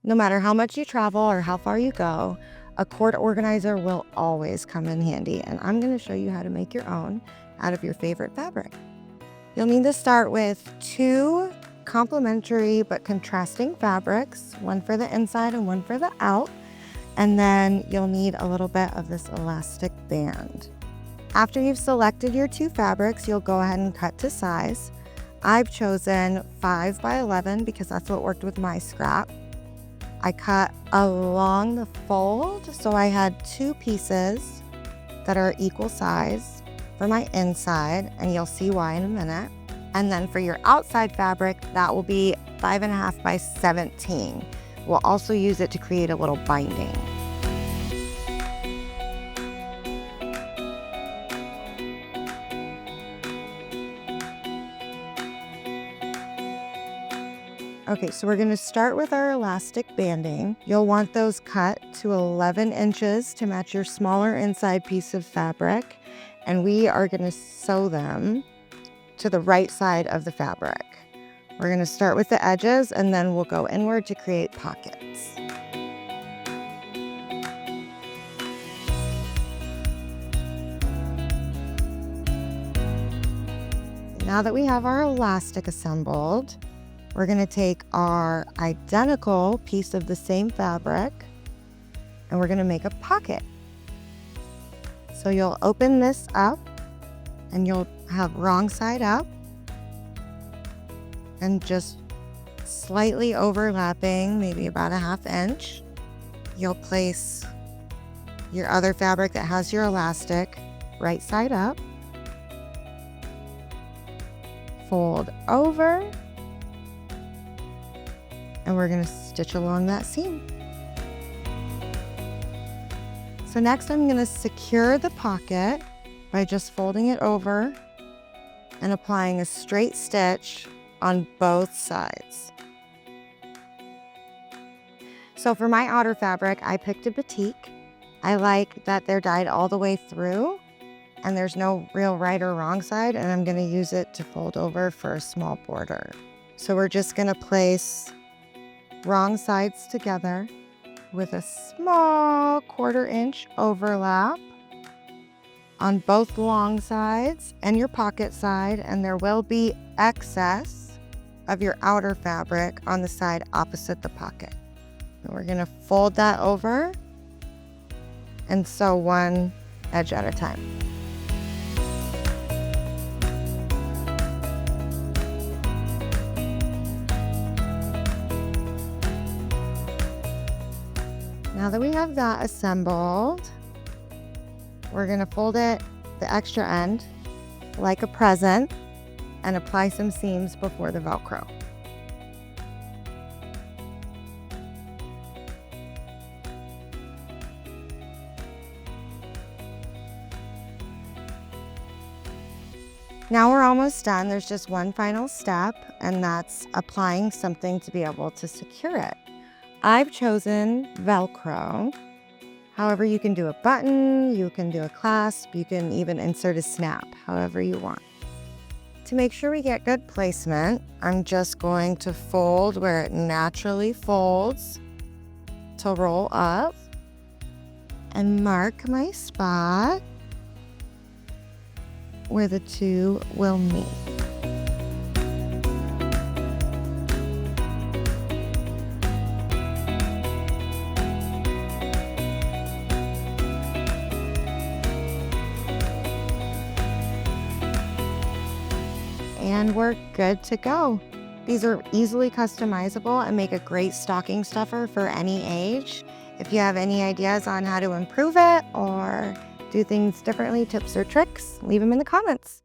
No matter how much you travel or how far you go, a cord organizer will always come in handy, and I'm going to show you how to make your own out of your favorite fabric. You'll need to start with 2 complementary but contrasting fabrics, one for the inside and one for the out, and then you'll need a little bit of this elastic band. After you've selected your 2 fabrics, you'll go ahead and cut to size. I've chosen 5 by 11 because that's what worked with my scrap. I cut along the fold, so I had 2 pieces that are equal size for my inside, and you'll see why in a minute. And then for your outside fabric, that will be 5.5 by 17. We'll also use it to create a little binding. Okay, so we're going to start with our elastic banding. You'll want those cut to 11 inches to match your smaller inside piece of fabric, and we are going to sew them to the right side of the fabric. We're going to start with the edges, and then we'll go inward to create pockets. Now that we have our elastic assembled, we're going to take our identical piece of the same fabric and we're going to make a pocket. So you'll open this up and you'll have wrong side up and just slightly overlapping, maybe about 1/2 inch. You'll place your other fabric that has your elastic right side up, fold over, and we're going to stitch along that seam. So next I'm going to secure the pocket by just folding it over and applying a straight stitch on both sides. So for my outer fabric, I picked a batik. I like that they're dyed all the way through and there's no real right or wrong side, and I'm going to use it to fold over for a small border. So we're just going to place wrong sides together with a small 1/4 inch overlap on both long sides and your pocket side, and there will be excess of your outer fabric on the side opposite the pocket. And we're going to fold that over and sew one edge at a time. Now that we have that assembled, we're going to fold it, the extra end, like a present, and apply some seams before the Velcro. Now we're almost done. There's just one final step, and that's applying something to be able to secure it. I've chosen Velcro. However, you can do a button, you can do a clasp, you can even insert a snap, however you want. To make sure we get good placement, I'm just going to fold where it naturally folds to roll up and mark my spot where the 2 will meet. And we're good to go. These are easily customizable and make a great stocking stuffer for any age. If you have any ideas on how to improve it or do things differently, tips or tricks, leave them in the comments.